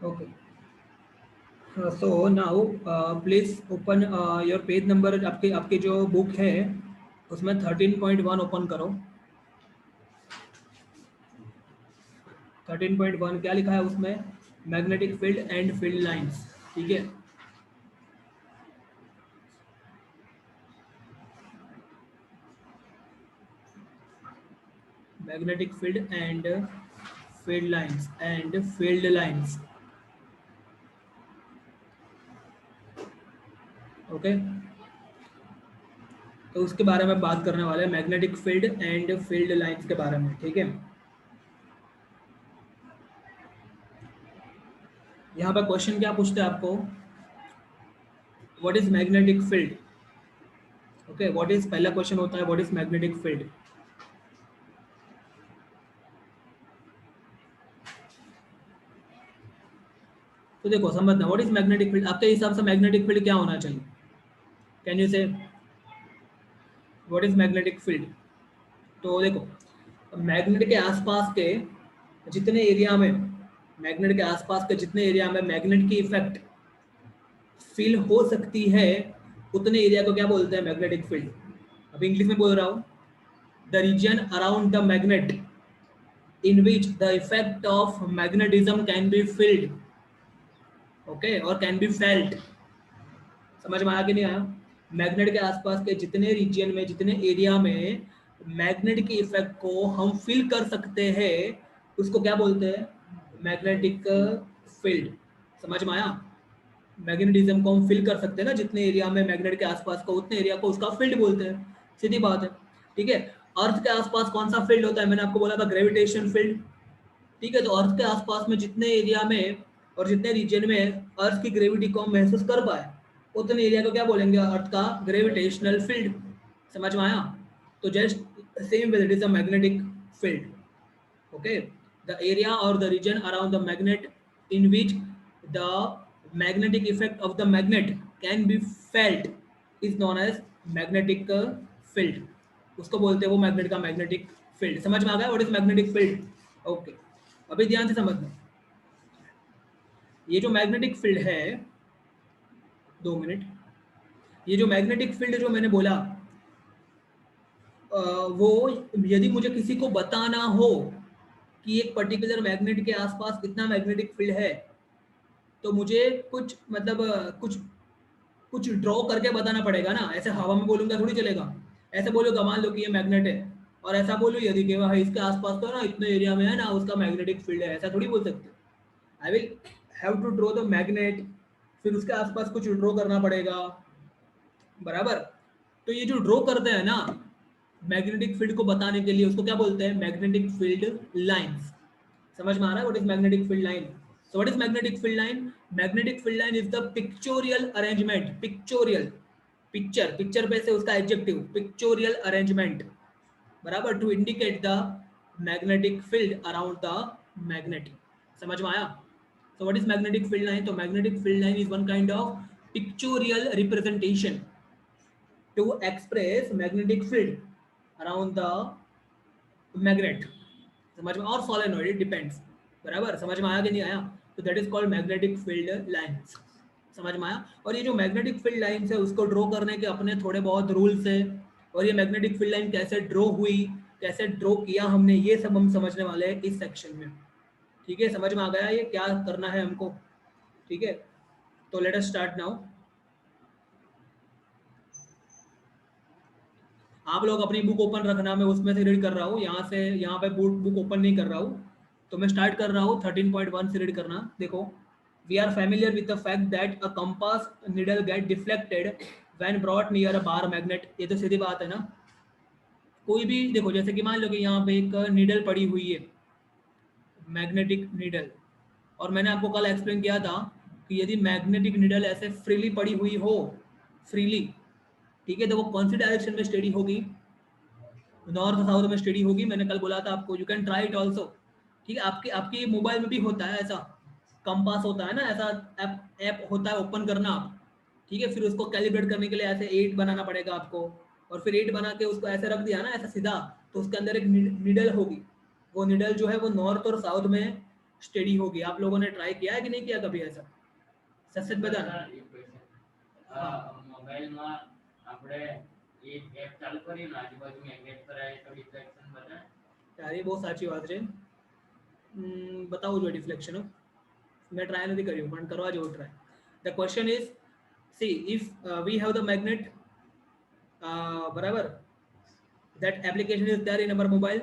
Okay, so now please open your page number. आपके आपके जो बुक है उसमें 13.1 ओपन करो। 13.1 क्या लिखा है उसमें? Magnetic field and field lines. ठीक है, magnetic field and field lines and field lines. Okay, तो उसके बारे में बात करने वाले हैं, magnetic field and field lines के बारे में। ठीक है, यहाँ पे क्वेश्चन क्या पूछते हैं आपको? What is magnetic field? Okay, what is, पहला क्वेश्चन होता है व्हाट इज मैग्नेटिक फील्ड। तो देखो समझना, व्हाट इज मैग्नेटिक फील्ड, आपके हिसाब से मैग्नेटिक फील्ड क्या होना चाहिए? कैन यू से व्हाट इज मैग्नेटिक फील्ड? तो देखो, मैग्नेट के आसपास के जितने एरिया में, मैग्नेट के आसपास के जितने एरिया में मैग्नेट की इफेक्ट फील हो सकती है, उतने एरिया को क्या बोलते हैं? Magnetic field. अभी इंग्लिश में बोल रहा हूँ, the region around the magnet in which the effect of magnetism can be felt, okay, और can be felt। समझ में आया कि नहीं आया? मैग्नेट के आसपास के जितने रीजन में, जितने एरिया में मैग्नेट की इफेक्ट को हम फील कर सकते हैं, उसको क्या बोलते हैं? Magnetic field. समझ में आया? मैग्नेटिज्म को हम फील कर सकते हैं ना, जितने एरिया में मैग्नेट के आसपास का, उतने एरिया को उसका फील्ड बोलते हैं। सीधी बात है। ठीक है, अर्थ के आसपास कौन सा फील्ड होता है? मैंने आपको बोला था ग्रेविटेशन फील्ड। ठीक है, तो अर्थ के आसपास में जितने एरिया में और जितने रीजन में अर्थ की ग्रेविटी को हम महसूस कर पाए, उतने एरिया को क्या बोलेंगे? अर्थ का ग्रेविटेशनल फील्ड। समझ में आया? तो just same with it is a magnetic field. Okay, the area और the region around the magnet in which the magnetic effect of the magnet can be felt is known as magnetic field. उसको बोलते हैं वो magnet का magnetic field. समझ में आ गया what is magnetic field? Okay, अभी ध्यान से समझना, ये जो मैग्नेटिक फील्ड है, 2 मिनट, ये जो मैग्नेटिक फील्ड जो मैंने बोला, वो यदि मुझे किसी को बताना हो कि एक पर्टिकुलर मैग्नेट के आसपास कितना मैग्नेटिक फील्ड है, तो मुझे कुछ मतलब कुछ कुछ ड्रॉ करके बताना पड़ेगा ना। ऐसे हवा में बोलूंगा थोड़ी चलेगा। ऐसे बोलूंगा मान लो कि ये मैग्नेट है, और ऐसा बोलूँ यदि कि भाई इसके आसपास तो ना इतने एरिया में है ना उसका मैग्नेटिक फील्ड है, ऐसा थोड़ी बोल सकते। I will have to draw the magnet, फिर उसके आसपास कुछ ड्रॉ करना पड़ेगा, बराबर। तो ये जो ड्रॉ करते हैं ना मैग्नेटिक फील्ड को बताने के लिए, उसको क्या बोलते हैं? Magnetic field lines. समझ में आ रहा है what is magnetic field line? So what is magnetic field line? Magnetic field line is the pictorial arrangement, pictorial, picture, picture पे से उसका एडजेक्टिव पिक्चोरियल अरेंजमेंट, बराबर, to indicate the magnetic field around the magnet. समझ में आया? So what is magnetic field line? तो magnetic field line is one kind of pictorial representation to express magnetic field around the magnet। समझ में? और solenoid, it depends, बराबर। समझ में आया कि नहीं आया? तो that is called magnetic field lines। समझ में आया? और ये जो मैग्नेटिक फील्ड लाइंस है उसको ड्रॉ करने के अपने थोड़े बहुत रूल्स है, और ये मैग्नेटिक फील्ड लाइन कैसे ड्रॉ हुई, कैसे ड्रॉ किया हमने, ये सब हम समझने वाले हैं इस सेक्शन में। ठीक है, समझ में आ गया ये क्या करना है हमको? ठीक है, तो लेट अस स्टार्ट नाउ। आप लोग अपनी बुक ओपन रखना, मैं उसमें से रीड कर रहा हूँ, यहाँ से यहाँ पे बुक ओपन नहीं कर रहा हूँ। तो मैं स्टार्ट कर रहा हूँ 13.1 से रीड करना। देखो, we are familiar with the fact that a compass needle get deflected when brought near a bar magnet. ये तो सीधी बात है ना। कोई भी देखो, जैसे कि मान लो कि यहाँ पे एक नीडल पड़ी हुई है, मैग्नेटिक नीडल, और मैंने आपको कल एक्सप्लेन किया था कि यदि मैग्नेटिक नीडल ऐसे फ्रीली पड़ी हुई हो, फ्रीली, ठीक है, तो वो कौन सी डायरेक्शन में स्टडी होगी? नॉर्थ साउथ में स्टडी होगी। मैंने कल बोला था आपको, you can try it also. ठीक है, आपके आपके मोबाइल में भी होता है ऐसा, कंपास होता है ना, ऐसा ऐप होता है, ओपन करना आप। ठीक है, फिर उसको कैलिब्रेट करने के लिए ऐसे 8 बनाना पड़ेगा आपको, और फिर 8 बना के उसको ऐसे रख दिया ना ऐसा सीधा, तो उसके अंदर एक निडल होगी। वो निडल जो है वो नॉर्थ और साउथ में स्टेडी होगी। आप लोगों ने ट्राई किया है कि नहीं किया कभी ऐसा? सच बताना। हाँ મોબાઈલમાં આપણે એક એપ ચાલુ કરીને આજુબાજુ મેગ્નેટ કરાય તો ડિફ્લેક્શન બને. यार ये बहुत साची बात है। बताओ जो डिफ्लेक्शन हो, मैं ट्राई नहीं करी पण करवा जो try. The question is see if we have the magnet बराबर, that application is there in our mobile,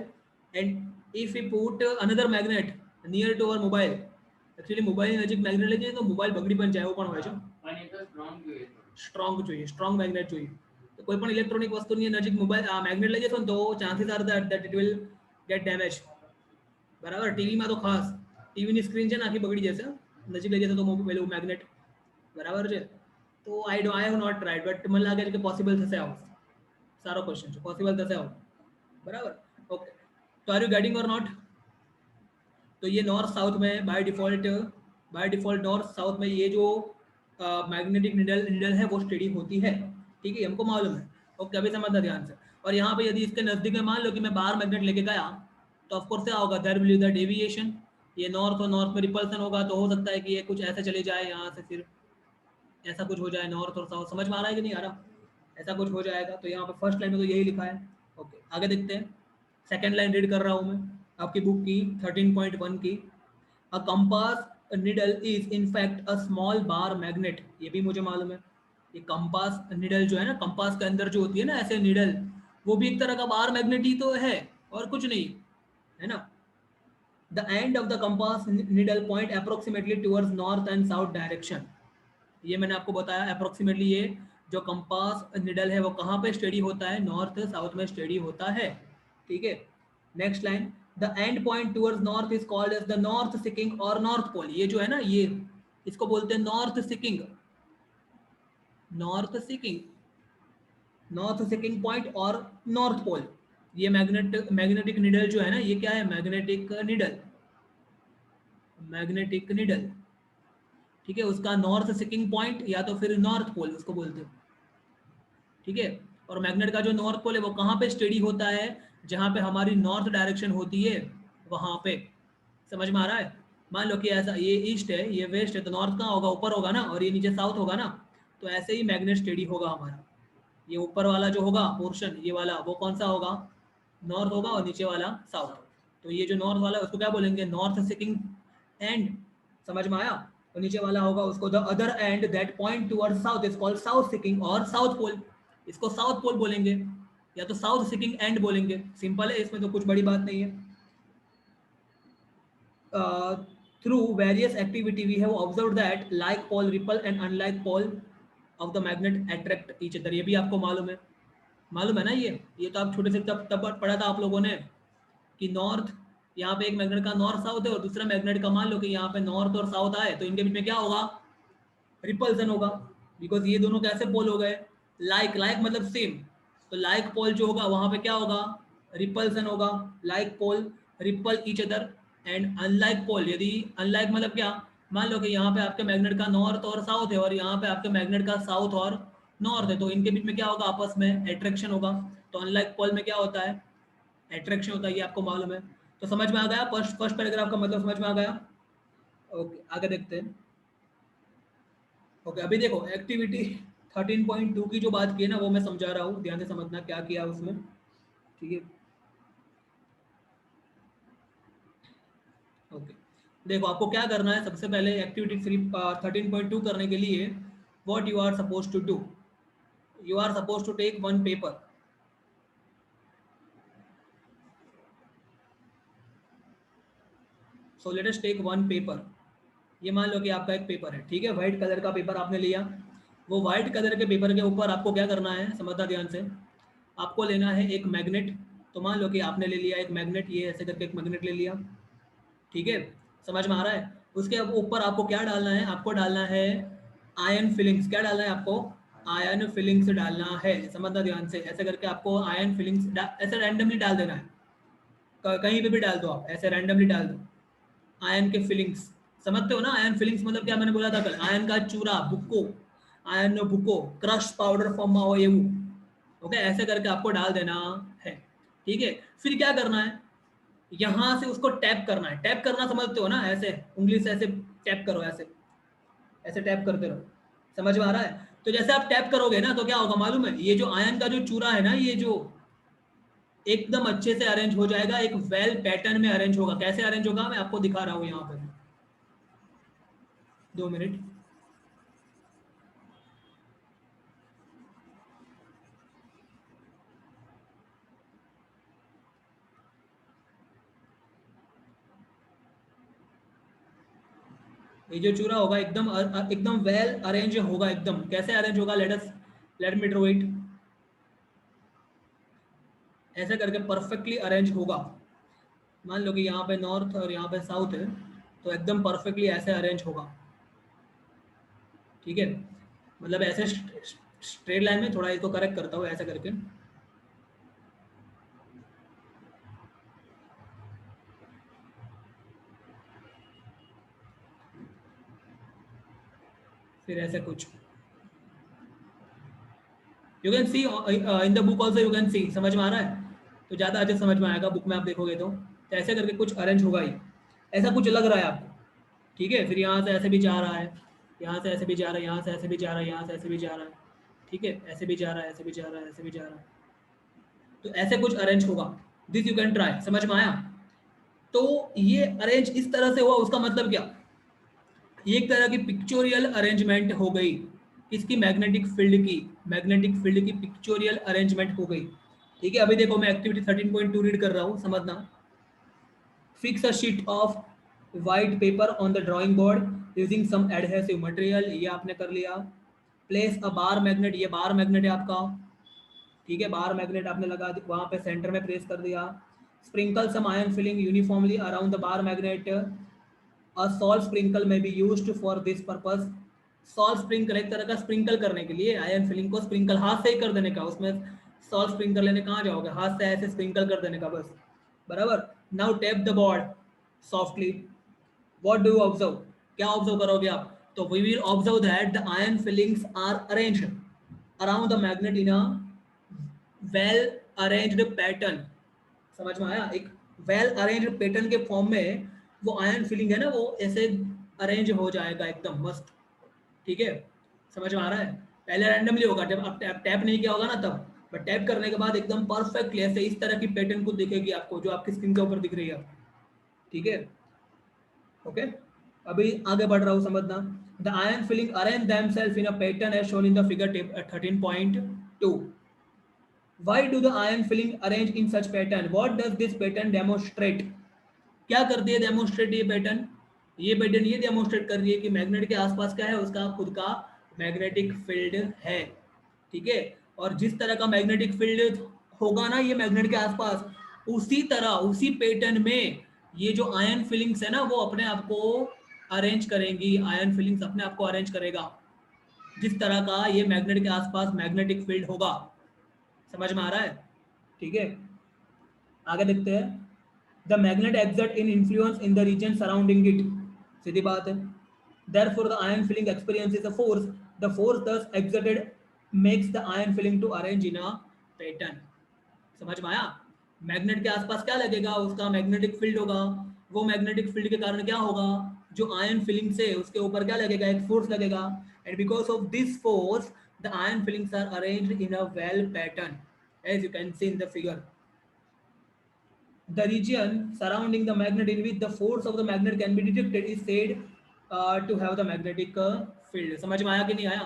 and if we put another magnet near to our mobile, actually mobile નજીક magnet લઈ જઈએ તો મોબાઈલ બગડી પણ જાય, એવું પણ હોય છે। પણ એ તો સ્ટ્રોંગ જોઈએ, સ્ટ્રોંગ જોઈએ, સ્ટ્રોંગ મેગ્નેટ જોઈએ। તો કોઈ પણ ઇલેક્ટ્રોનિક વસ્તુની નજીક મોબાઈલ મેગ્નેટ લઈ જશો ને તો chances are that it will get damage, બરાબર। ટીવીમાં તો ખાસ ટીવીની સ્ક્રીન છે ને આખી બગડી જશે નજીક લઈ જશે તો પેલું મેગ્નેટ, બરાબર છે। તો I have not tried, but મને લાગે છે કે પોસિબલ થશે આવું। સારો ક્વેશ્ચન છે, પોસિબલ થશે આવું, बराबर। ओके, तो आर यू गेटिंग और नॉट? तो ये नॉर्थ साउथ में बाय डिफॉल्ट नॉर्थ साउथ में ये जो मैग्नेटिक निडल है वो स्टडी होती है, ठीक है, हमको मालूम है। ओके, अभी समझना ध्यान से। और यहाँ पे यदि इसके नजदीक में मान लो कि मैं बाहर मैग्नेट लेके गया तो ऑफकोर्स क्या होगा, there will be the deviation. ये नॉर्थ और नॉर्थ में रिपल्सन होगा, तो हो सकता है कि ये कुछ ऐसे चले जाए, यहाँ से फिर ऐसा कुछ हो जाए, नॉर्थ और साउथ। समझ में आ रहा है कि नहीं आ रहा? ऐसा कुछ हो जाएगा। तो यहाँ पे फर्स्ट लाइन में तो यही लिखा है। ओके, आगे देखते हैं। सेकेंड लाइन रीड कर रहा हूँ मैं आपकी बुक की 13.1 की। A compass needle is in fact a small bar magnet. ये भी मुझे मालूम है। ये कंपास निडल जो है ना, कंपास के अंदर जो होती है ना ऐसे निडल, वो भी एक तरह का बार मैग्नेट ही तो है और कुछ नहीं है ना। The end of the compass needle point approximately towards north and south direction. ये मैंने आपको बताया अप्रोक्सीमेटली ये जो कंपास निडल है वो कहाँ पे स्टडी होता है, नॉर्थ साउथ में स्टडी होता है, ठीक है। Next line, the end point towards north is called as the north seeking और नॉर्थ पोल। ये जो है ना, ये इसको बोलते हैं north seeking, north seeking, north seeking point और नॉर्थ पोल। ये मैग्नेटिक निडल जो है ना, ये क्या है, मैग्नेटिक निडल, मैग्नेटिक निडल, ठीक है। उसका नॉर्थ सिकिंग पॉइंट या तो फिर नॉर्थ पोल उसको बोलते हैं, ठीक है। और मैग्नेट का जो नॉर्थ पोल है वो कहाँ पे स्टडी होता है, जहाँ पे हमारी नॉर्थ डायरेक्शन होती है वहाँ पे। समझ में आ रहा है? मान लो कि ऐसा ये ईस्ट है, ये वेस्ट है, तो नॉर्थ कहाँ होगा, ऊपर होगा ना, और ये नीचे साउथ होगा ना। तो ऐसे ही मैग्नेट स्टडी होगा हमारा। ये ऊपर वाला जो होगा पोर्शन, ये वाला, वो कौन सा होगा, नॉर्थ होगा, और नीचे वाला साउथ। तो ये जो नॉर्थ वाला है उसको क्या बोलेंगे, नॉर्थ सिकिंग एंड। समझ में आया? और नीचे वाला होगा उसको the other end that point toward south is called south seeking और साउथ पोल। इसको साउथ पोल बोलेंगे या तो साउथ सिकिंग एंड बोलेंगे। सिंपल है, इसमें तो कुछ बड़ी बात नहीं है। Through various activity we have observe that like pole repel and unlike pole of the magnet attract each other. ये भी आपको मालूम है, मालूम है ना। ये तो आप छोटे से तब पढ़ा था आप लोगों ने कि नॉर्थ, यहाँ पे एक मैग्नेट का नॉर्थ साउथ है और दूसरा मैग्नेट का मान लो कि यहाँ पे नॉर्थ और साउथ आए, तो इनके बीच में क्या होगा, रिपल्सन होगा। बिकॉज ये दोनों कैसे पोल हो गए, लाइक, लाइक मतलब सेम। तो लाइक पोल जो होगा वहां पे क्या होगा, रिपल्सन होगा। Like pole repel each other and unlike pole, यदि अनलाइक मतलब क्या, मान लो कि यहाँ पे आपके मैग्नेट का नॉर्थ और साउथ है और यहाँ पे आपके मैग्नेट का साउथ और नॉर्थ है, तो इनके बीच में क्या होगा, आपस में एट्रैक्शन होगा। तो अनलाइक पोल में क्या होता है, एट्रैक्शन होता है, ये आपको मालूम है। तो समझ में आ गया, फर्स्ट पैराग्राफ का मतलब समझ में आ गया। ओके, आगे देखते हैं। ओके, अभी देखो एक्टिविटी 13.2 की जो बात की है ना, वो मैं समझा रहा हूँ, ध्यान से समझना क्या किया उसमें, ठीक है। ओके, देखो आपको क्या करना है, सबसे पहले एक्टिविटी 13.2 करने के लिए what you are suppose to do, you are suppose to take one paper. So let us take one paper. ये मान लो कि आपका एक पेपर है, ठीक है, व्हाइट कलर का पेपर आपने लिया। वो व्हाइट कलर के पेपर के ऊपर आपको क्या करना है, समझना ध्यान से। आपको लेना है एक मैग्नेट। तो मान लो कि आपने ले लिया एक मैग्नेट, ये ऐसे करके एक मैग्नेट ले लिया, ठीक है, समझ में आ रहा है। उसके ऊपर आपको क्या डालना है, आपको डालना है आयन फिलिंग्स। क्या डालना है आपको, आयन फिलिंग्स डालना है। समझना ध्यान से, ऐसे करके आपको आयन फिलिंग्स ऐसे रैंडमली डाल देना है, कहीं पे भी डाल दो आप, ऐसे रैंडमली डाल दो आयन के फिलिंग्स। समझते हो ना, आयन फिलिंग्स मतलब क्या, मैंने बोला था कल, आयन का चूरा, बुक्को, आयन बुक्को, क्रश पाउडर फॉर्म हो ये वो। ओके, ऐसे करके आपको डाल देना है, ठीक है। फिर क्या करना है, यहाँ से उसको टैप करना है। टैप करना समझते हो ना, ऐसे उंगली से ऐसे टैप करो, ऐसे ऐसे टैप करते रहो, समझ में आ रहा है? तो जैसे आप टैप करोगे ना तो क्या होगा मालूम है, ये जो आयन का जो चूरा है ना, ये जो एकदम अच्छे से अरेंज हो जाएगा, एक वेल पैटर्न में अरेंज होगा। कैसे अरेंज होगा मैं आपको दिखा रहा हूँ यहाँ पर, 2 मिनट। ये जो चूरा होगा एकदम वेल अरेंज होगा एकदम। कैसे अरेंज होगा, लेट मी ड्रॉ इट। ऐसे करके परफेक्टली अरेंज होगा। मान लो कि यहाँ पे नॉर्थ और यहाँ पे साउथ है, तो एकदम परफेक्टली ऐसे अरेंज होगा, ठीक है? मतलब ऐसे स्ट्रेट लाइन में, थोड़ा इसको करेक्ट करता हूँ ऐसे करके, फिर ऐसे कुछ you can see in the book also, you can सी। समझ में आ रहा है? तो ज़्यादा अच्छे समझ में आएगा, बुक में आप देखोगे तो ऐसे करके कुछ अरेंज होगा ही, ऐसा कुछ लग रहा है आपको, ठीक है? फिर यहाँ से ऐसे भी जा रहा है, यहाँ से ऐसे भी जा रहा है, यहाँ से ऐसे भी जा रहा है, यहाँ से ऐसे भी जा रहा है, ठीक है? ऐसे भी जा रहा है, ऐसे भी जा रहा है, ऐसे भी जा रहा है, तो ऐसे कुछ अरेंज होगा। This you can try. समझ में आया? तो ये अरेंज इस तरह से हुआ, उसका मतलब क्या? ये एक तरह की पिक्चोरियल अरेंजमेंट हो गई। किसकी? मैग्नेटिक फील्ड की। मैग्नेटिक फील्ड की पिक्चोरियल अरेंजमेंट हो गई, ठीक है? अभी देखो मैं एक्टिविटी 13.2 रीड कर रहा हूँ, समझना। Fix a sheet of white paper on the drawing board using some adhesive material, ये आपने कर लिया। प्लेस अ बार मैग्नेट, ये बार मैग्नेट है आपका, ठीक है? बार मैग्नेट आपने लगा वहां पे सेंटर में प्लेस कर दिया। Sprinkle some iron filing uniformly around the bar magnet, a salt sprinkle may be used for this purpose. Salt sprinkle एक तरह का स्प्रिंकल करने के लिए, आयन फिलिंग को स्प्रिंकल हाथ से ही कर देने का, उसमें सॉल्ट स्प्रिंकल लेने कहाँ जाओगे, हाथ से ऐसे स्प्रिंकल कर देने का बस, बराबर। Now tap the board softly. What do you observe? क्या ऑब्जर्व करोगे आप? तो we will observe that the iron filings are arranged around the magnet in a well arranged pattern. समझ में आया? एक वेल अरेंज्ड पैटर्न के फॉर्म में वो आयन फिलिंग है ना, वो ऐसे अरेंज हो जाएगा एकदम मस्त, ठीक है? समझ में आ रहा है? पहले रैंडमली होगा, जब आप टैप नहीं किया होगा ना तब, बट टैप करने के बाद एकदम परफेक्टली ऐसे इस तरह की पैटर्न को दिखेगी आपको, जो आपकी स्क्रीन के ऊपर दिख रही है, ठीक है? ओके, अभी आगे बढ़ रहा हूँ, समझना। The iron filing arrange themselves in a pattern as shown in the figure 13.2। Why do the ion filling arrange in such pattern? What does this pattern demonstrate? क्या करती है डेमोन्स्ट्रेट ये पैटर्न? ये पैटर्न ये डेमोन्स्ट्रेट कर रही है कि मैग्नेट के आसपास क्या है, उसका खुद का मैग्नेटिक फील्ड है, ठीक है? और जिस तरह का मैग्नेटिक फील्ड होगा ना ये मैग्नेट के आसपास, उसी तरह उसी पैटर्न में ये जो आयन फिलिंग्स है ना, वो अपने आप को अरेंज करेंगी। आयन फिलिंग्स अपने आप को अरेंज करेगा जिस तरह का ये मैग्नेट के आसपास मैग्नेटिक फील्ड होगा। समझ में आ रहा है? ठीक है, आगे देखते हैं। The magnet exert an influence in the region surrounding it, सीधी बात है। Therefore, the ion filling experiences a force. The force thus exerted makes the ion filling to arrange in a pattern. समझ में आया? मैग्नेट के आसपास क्या लगेगा, उसका मैग्नेटिक फील्ड होगा। वो मैग्नेटिक फील्ड के कारण क्या होगा, जो आयन फिलिंग्स है उसके ऊपर क्या लगेगा, एक फोर्स लगेगा। And because of this force the iron filings are arranged in a well pattern, as you can see in the figure. The region surrounding the magnet in which the force of the magnet can be detected is said to have the magnetic field. समझ में आया कि नहीं आया?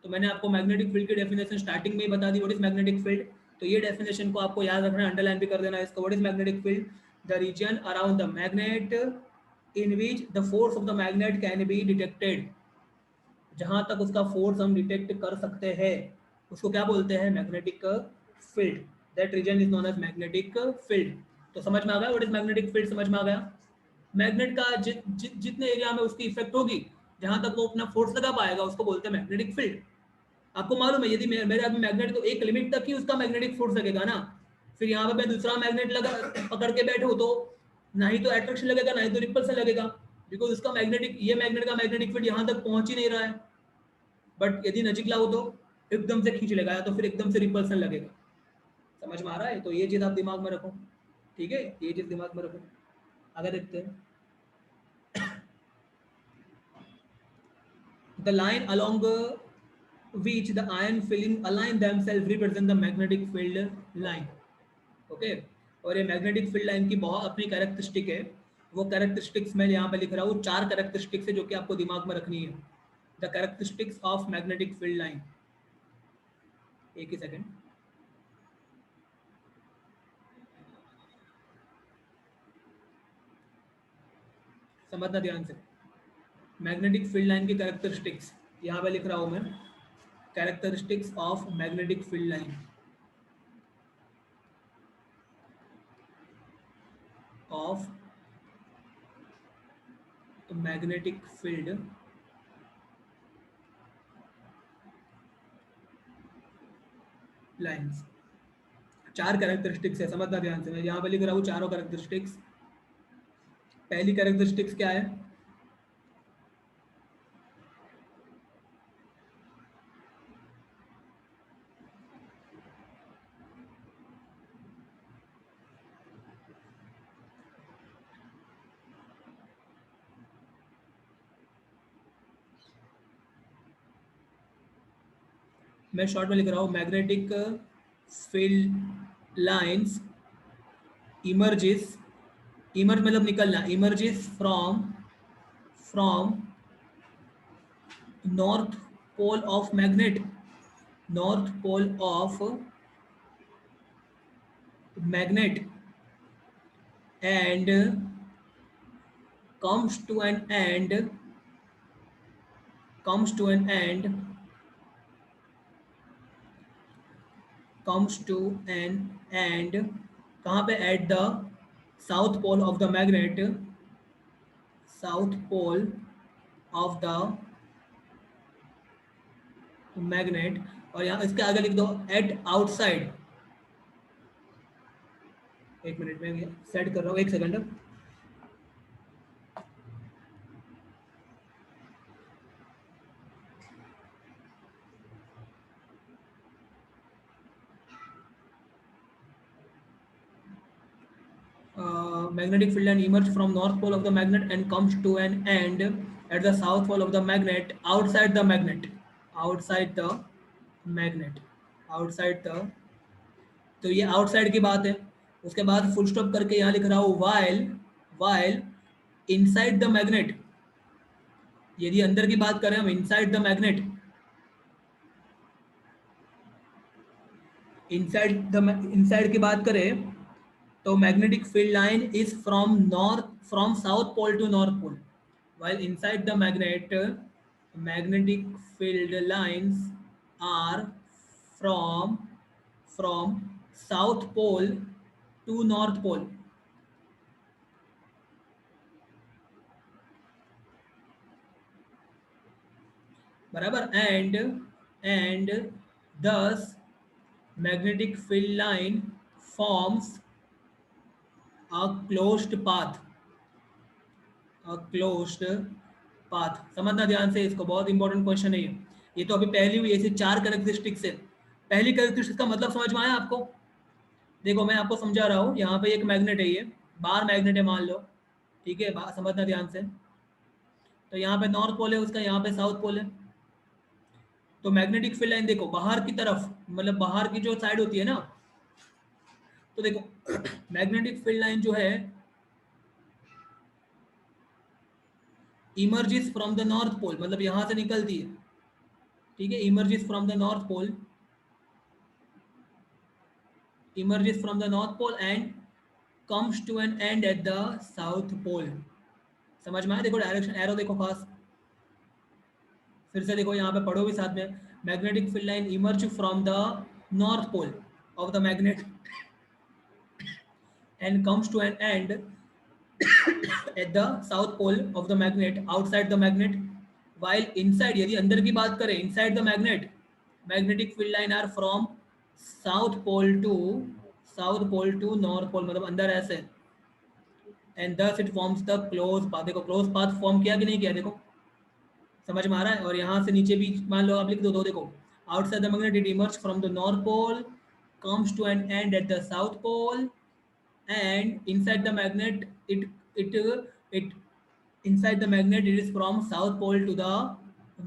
तो मैंने आपको magnetic field की डेफिनेशन स्टार्टिंग में ही बता दी। What is magnetic field? तो ये डेफिनेशन को आपको याद रखना है, अंडरलाइन भी कर देना इसको। What is magnetic field? The region around the magnet in which the force of the magnet can be detected, जहां तक उसका फोर्स हम डिटेक्ट कर सकते हैं उसको क्या बोलते हैं, magnetic field. That region is known as magnetic field. तो समझ में आ गया व्हाट इज मैग्नेटिक फील्ड? समझ में आ गया? मैग्नेट का जितने एरिया में उसकी इफेक्ट होगी, जहां तक वो अपना फोर्स लगा पाएगा, उसको बोलते हैं मैग्नेटिक फील्ड। आपको मालूम है, यदि मेरे हाथ में मैग्नेट, तो एक लिमिट तक ही उसका मैग्नेटिक फोर्स लगेगा ना। फिर यहाँ पे मैं दूसरा मैग्नेट लगा पकड़ के बैठे हो, तो ना ही तो अट्रैक्शन लगेगा, ना ही तो रिपल्सन लगेगा, बिकॉज उसका मैग्नेटिक, ये मैग्नेट का मैग्नेटिक फील्ड यहाँ तक पहुंच ही नहीं रहा है। बट यदि नजीक लाओ तो एकदम से खींच लेगा, या तो फिर एकदम से रिपल्सन लगेगा। समझ में आ रहा है? तो ये चीज आप दिमाग में रखो। ठीक है, ये चीज दिमाग में रखो। आगे देखते हैं। The line along which the iron filling align themselves represent the magnetic field line. Okay, और ये मैग्नेटिक फील्ड लाइन की बहुत अपनी कैरेक्टरिस्टिक है। वो कैरेक्टरिस्टिक्स मैं यहाँ पे लिख रहा हूँ, 4 कैरेक्टरिस्टिक्स है जो कि आपको दिमाग में रखनी है। The characteristics of magnetic field line. एक ही सेकेंड। समझना ध्यान से। मैग्नेटिक फील्ड लाइन की कैरेक्टरिस्टिक्स यहाँ पे लिख रहा हूँ मैं। Characteristics of magnetic field line of magnetic field lines. 4 characteristics है, समझना ध्यान से। मैं यहाँ पे लिख रहा हूँ चारों कैरेक्टरिस्टिक्स। पहली कैरेक्टरिस्टिक्स क्या है? मैं शॉर्ट में लिख रहा हूँ, magnetic field lines emerges, emerge मतलब निकलना, emerges from north pole of magnet, north pole of magnet and comes to an end, comes to an end, comes to an end कहाँ पे? at the south pole of the magnet, south pole of the magnet। और यहाँ इसके आगे लिख दो at outside। एक minute में सेट कर रहा हूँ, एक second. Magnetic field line emerges from north pole of the magnet and comes to an end at the south pole of the magnet, outside the magnet, outside the magnet, outside the। तो ये outside की बात है। उसके बाद full stop करके यहाँ लिख रहा हूँ while inside the magnet। यदि अंदर की बात करें हम, inside the magnet, inside की बात करें तो magnetic field line is from south pole to north pole, while inside the magnet magnetic field lines are from south pole to north pole। बराबर। and thus magnetic field line forms a closed path, a closed path। समझना ध्यान से इसको, बहुत important question है ये तो अभी पहली हुई, ऐसे 4 कैरेक्टरिस्टिक्स है। पहली कैरेक्टरिस्टिक्स का मतलब समझ में आया आपको? देखो मैं आपको समझा रहा हूँ, यहाँ पे एक मैग्नेट है, ये बाहर मैग्नेट है मान लो, ठीक है, समझना ध्यान से। तो यहाँ पे नॉर्थ पोल है उसका, यहाँ पे साउथ पोल है। तो मैग्नेटिक फील्ड लाइन देखो बाहर की तरफ, मतलब बाहर की जो साइड होती है ना, तो देखो मैग्नेटिक फील्ड लाइन जो है emerges from the north pole, मतलब यहां से निकलती है, ठीक है, emerges from the north pole, emerges from the north pole and comes to an end at the south pole। समझ में आया? देखो डायरेक्शन एरो देखो खास, फिर से देखो यहाँ पे पढ़ो भी साथ में। Magnetic field line emerge from the north pole of the magnet and comes to an end at the south pole of the magnet, outside the magnet, while inside, यदि अंदर की बात करें, inside the magnet magnetic field line are from south pole to north pole, मतलब अंदर ऐसे, and thus it forms the closed path। देखो close path form किया कि नहीं किया, देखो समझ में आ रहा है? और यहाँ से नीचे भी मान लो आप लिख दो, देखो outside the magnet it emerges from the north pole, comes to an end at the south pole and inside the magnet it inside the magnet it is from south pole to the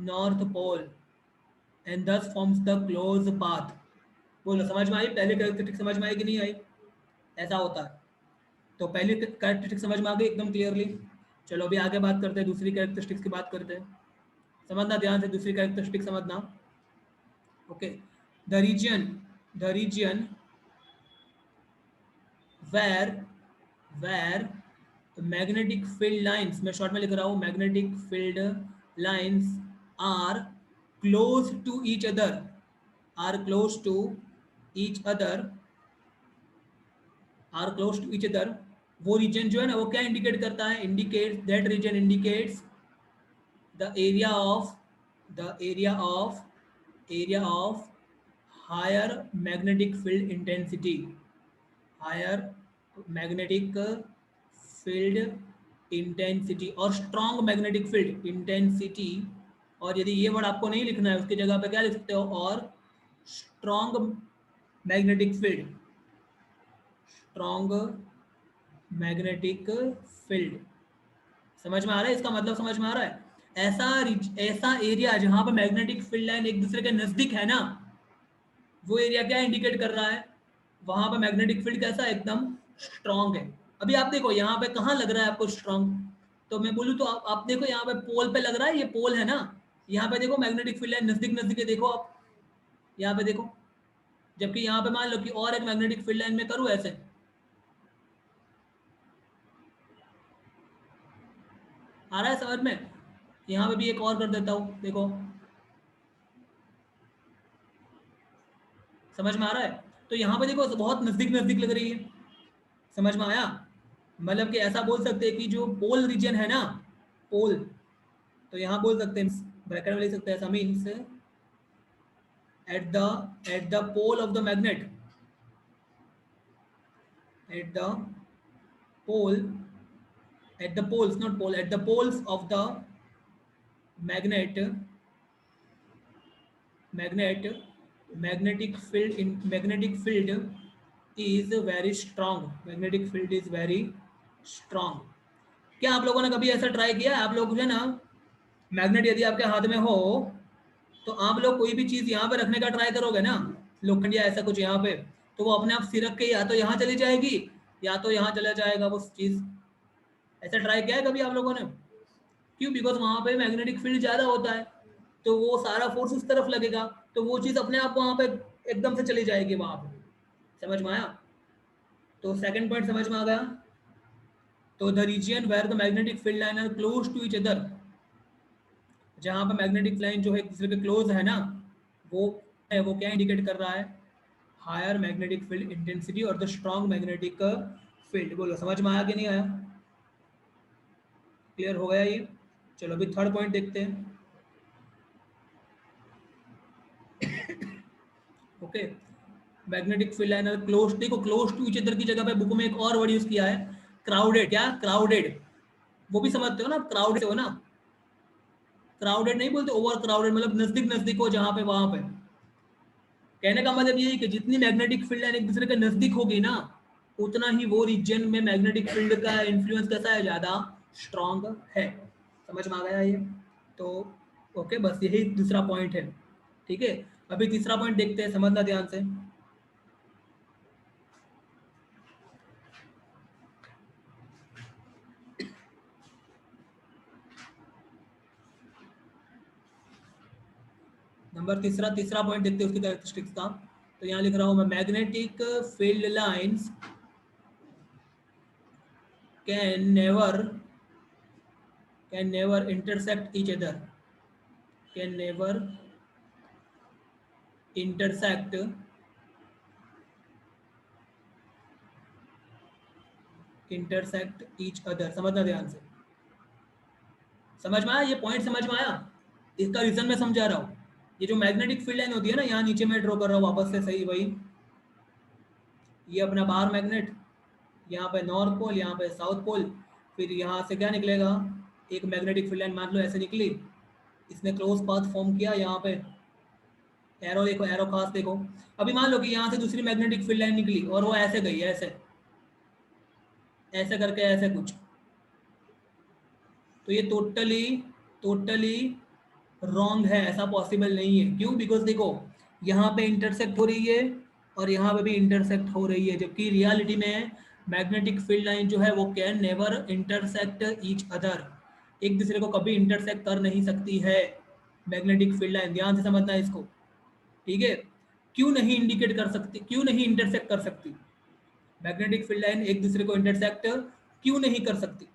north pole and thus forms the closed path. बोलो समझ में आई? पहले characteristic समझ में आई कि नहीं आई? ऐसा होता है। तो पहली कैरेक्टरिस्टिक समझ में आ गई एकदम क्लियरली। चलो अभी आगे बात करते हैं, दूसरी कैरेक्टरिस्टिक्स की बात करते हैं। समझना ध्यान से, दूसरी कैरेक्टरिस्टिक समझना। Okay, the region where magnetic field lines, मैं शॉर्ट में लिख रहा हूँ, magnetic field lines are close to each other, are close to each other, are close to each other, वो रीजन जो है ना वो क्या इंडिकेट करता है? Indicate that region indicates the area of higher magnetic field intensity, higher magnetic field intensity और strong magnetic field intensity. और यदि ये वर्ड आपको नहीं लिखना है उसकी जगह पे क्या लिख सकते हो? और strong magnetic field, strong magnetic field. समझ में आ रहा है? इसका मतलब समझ में आ रहा है? ऐसा एरिया जहां पर मैग्नेटिक फील्ड लाइन एक दूसरे के नजदीक है ना, वो एरिया क्या इंडिकेट कर रहा है? वहां पर मैग्नेटिक फील्ड कैसा है? एकदम स्ट्रॉन्ग है। अभी आप देखो यहाँ पे कहाँ लग रहा है आपको स्ट्रॉन्ग? तो मैं बोलूँ तो आप देखो यहाँ पे पोल पे लग रहा है, ये पोल है ना, यहाँ पे देखो मैग्नेटिक फील्ड लाइन नजदीक नजदीक है, देखो आप यहाँ पे देखो। जबकि यहाँ पे मान लो कि और एक मैग्नेटिक फील्ड लाइन में करूँ ऐसे, आ रहा है समझ में? यहाँ पे भी एक और कर देता हूँ, देखो समझ में आ रहा है? तो यहाँ पे देखो बहुत नजदीक नजदीक लग रही है। समझ में आया? मतलब कि ऐसा बोल सकते हैं कि जो पोल रीजन है ना, पोल, तो यहाँ बोल सकते हैं, ब्रैकेट में लिख सकते हैं, ऐसा means at the pole of the magnet, at the pole, at the poles, not pole, at the poles of the magnet, magnetic field is very strong, magnetic field is very strong। क्या आप लोगों ने कभी ऐसा try किया है? आप लोग जो है ना, मैग्नेट यदि आपके हाथ में हो तो आप लोग कोई भी चीज यहाँ पे रखने का ट्राई करोगे ना, लोखंड या ऐसा कुछ यहाँ पे, तो वो अपने आप सिरक के या तो यहाँ चली जाएगी या तो यहाँ चला जाएगा वो चीज। ऐसा ट्राई किया है कभी आप लोगों ने? क्यों? बिकॉज वहां पे मैग्नेटिक फील्ड ज्यादा होता है, तो वो सारा फोर्स उस तरफ लगेगा, तो वो चीज अपने आप वहां पे एकदम से चली जाएगी वहां पे। समझ में आया? तो सेकंड पॉइंट समझ में आ गया? तो the region where the magnetic field line are close to each other, जहां पर मैग्नेटिक लाइन जो है एक दूसरे के क्लोज है ना, वो है, वो क्या इंडिकेट कर रहा है? हायर मैग्नेटिक फील्ड इंटेंसिटी और द स्ट्रॉन्ग मैग्नेटिक फील्ड। बोलो समझ में आया कि नहीं आया? क्लियर हो गया ये? चलो अभी थर्ड पॉइंट देखते हैं। Okay, magnetic field line close, देखो क्लोज टू ईच अदर की जगह पे बुक में एक और वर्ड यूज किया है, क्राउडेड। क्या? क्राउडेड। वो भी समझते हो ना, क्राउडेड हो ना, क्राउडेड नहीं बोलते, ओवर क्राउडेड, मतलब नजदीक नजदीक हो जहां पे, वहां पे। कहने का मतलब ये है कि जितनी मैग्नेटिक फील्ड लाइन एक दूसरे के नजदीक होगी ना, उतना ही वो रीजन में मैग्नेटिक फील्ड का इन्फ्लुएंस कैसा है? ज्यादा स्ट्रांग है। समझ में आ गया ये? तो ओके, बस यही दूसरा पॉइंट है। ठीक है, अभी तीसरा पॉइंट देखते हैं, समझना ध्यान से। नंबर तीसरा पॉइंट देखते हैं उसकी कैरेक्टरिस्टिक्स का। तो यहाँ लिख रहा हूँ मैं, magnetic field lines can never intersect each other, can never intersect each other. समझना ध्यान से। समझ में आया ये पॉइंट? समझ में आया? इसका रीजन मैं समझा रहा हूँ। ये जो मैग्नेटिक फील्ड लाइन होती है ना, यहाँ नीचे मैं ड्रॉ कर रहा हूँ वापस से, सही वही, ये अपना बाहर मैग्नेट, यहाँ पे नॉर्थ पोल, यहाँ पे साउथ पोल, फिर यहाँ से क्या निकलेगा? एक मैग्नेटिक फील्ड लाइन मान लो ऐसे निकली, इसने क्लोज पाथ फॉर्म किया, यहाँ पे एरो देखो, एरो खास देखो। अभी मान लो कि यहाँ से दूसरी मैग्नेटिक फील्ड लाइन निकली और वो ऐसे गई, ऐसे, ऐसे करके ऐसे कुछ, तो ये टोटली रॉन्ग है, ऐसा पॉसिबल नहीं है। क्यों? बिकॉज देखो यहाँ पे इंटरसेक्ट हो रही है और यहाँ पे भी इंटरसेक्ट हो रही है, जबकि रियलिटी में मैग्नेटिक फील्ड लाइन जो है वो can never intersect each other, एक दूसरे को कभी इंटरसेक्ट कर नहीं सकती है मैग्नेटिक फील्ड लाइन। ध्यान से समझना है इसको, ठीक है? क्यों नहीं इंडिकेट कर सकती, क्यों नहीं इंटरसेक्ट कर सकती मैग्नेटिक फील्ड लाइन, एक दूसरे को इंटरसेक्ट क्यों नहीं कर सकती?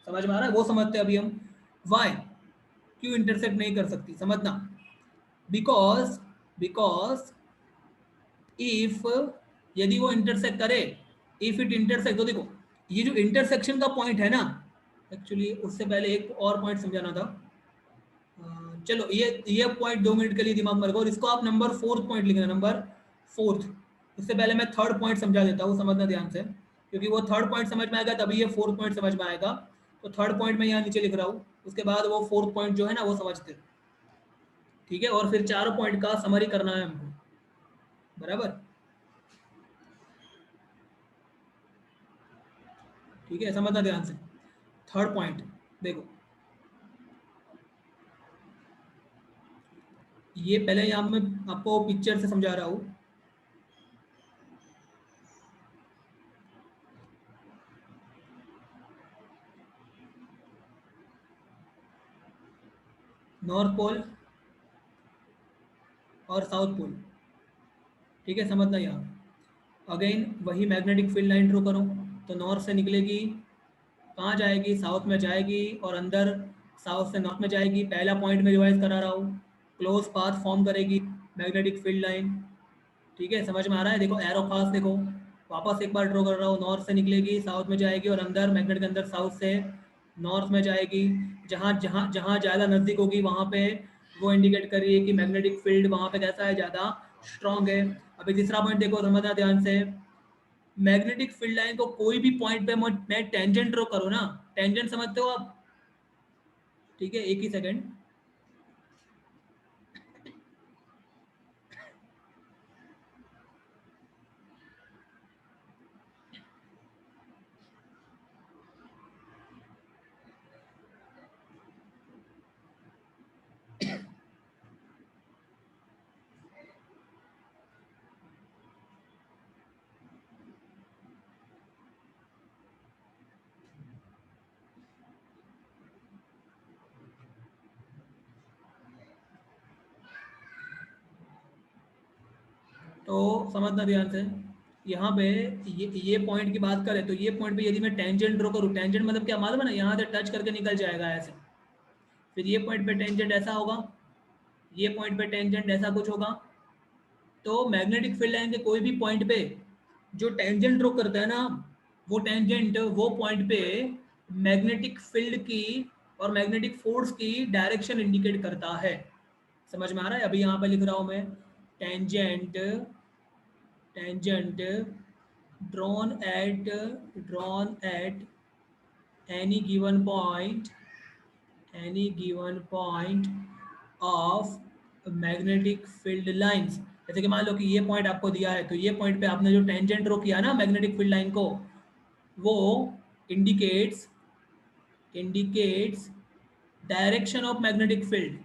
समझ में आ रहा है? वो समझते हैं अभी हम, वाई, क्यों इंटरसेक्ट नहीं कर सकती, समझना। बिकॉज बिकॉज इफ, यदि वो इंटरसेक्ट करे, इफ इट इंटरसेक्ट, तो देखो ये जो इंटरसेक्शन का पॉइंट है ना, एक्चुअली उससे पहले एक और पॉइंट समझाना था। चलो ये पॉइंट 2 मिनट के लिए दिमाग में रखो और इसको आप नंबर 4th पॉइंट लिखना, नंबर 4th। उससे पहले मैं 3rd पॉइंट समझा देता हूँ, समझना ध्यान से, क्योंकि वो 3rd पॉइंट समझ में आएगा तभी ये 4th पॉइंट समझ में आएगा। तो 3rd पॉइंट मैं यहाँ नीचे लिख रहा हूँ, उसके बाद वो 4th पॉइंट जो है ना वो समझते, ठीक है? और फिर 4 पॉइंट का समरी करना है हमको, बराबर? ठीक है, समझना ध्यान से। 3rd पॉइंट देखो, ये पहले यहाँ मैं आपको पिक्चर से समझा रहा हूँ। नॉर्थ पोल और साउथ पोल, ठीक है? समझना यहाँ अगेन वही मैग्नेटिक फील्ड लाइन ड्रॉ करो, तो नॉर्थ से निकलेगी, कहाँ जाएगी? साउथ में जाएगी, और अंदर साउथ से नॉर्थ में जाएगी। पहला पॉइंट में रिवाइज करा रहा हूँ, क्लोज पाथ फॉर्म करेगी मैग्नेटिक फील्ड लाइन, ठीक है? समझ में आ रहा है? देखो एरो पास देखो, वापस एक बार ड्रॉ कर रहा हूँ, नॉर्थ से निकलेगी, साउथ में जाएगी, और अंदर मैग्नेट के अंदर साउथ से नॉर्थ में जाएगी। जहाँ जहाँ जहाँ ज़्यादा नज़दीक होगी वहाँ पे वो इंडिकेट कर रही है कि मैग्नेटिक फील्ड वहाँ पे कैसा है, ज़्यादा स्ट्रॉन्ग है। अभी तीसरा पॉइंट देखो, समझना ध्यान से। मैग्नेटिक फील्ड लाइन को कोई भी पॉइंट पे मैं टेंजेंट ड्रॉ करूँ ना, टेंजेंट समझते हो आप? ठीक है, एक ही सेकंड। तो समझना ध्यान से, यहाँ पे ये पॉइंट की बात करें तो ये पॉइंट पे यदि मैं टेंजेंट ड्रॉ करूँ, टेंजेंट मतलब क्या मालूम है ना, यहाँ से टच करके निकल जाएगा ऐसे। फिर ये पॉइंट पे टेंजेंट ऐसा होगा, ये पॉइंट पे टेंजेंट ऐसा कुछ होगा। तो मैग्नेटिक फील्ड लाइन के कोई भी पॉइंट पे जो टेंजेंट ड्रॉ करता है ना, वो टेंजेंट वो पॉइंट पे मैग्नेटिक फील्ड की और मैग्नेटिक फोर्स की डायरेक्शन इंडिकेट करता है। समझ में आ रहा है? अभी यहाँ पे लिख रहा हूँ मैं, tangent tangent drawn at any given point, any given point of magnetic field lines। जैसे कि मान लो कि ये पॉइंट आपको दिया है, तो ये पॉइंट पे आपने जो टेंजेंट ड्रॉ किया ना मैग्नेटिक फील्ड लाइन को, वो indicates indicates direction of magnetic field.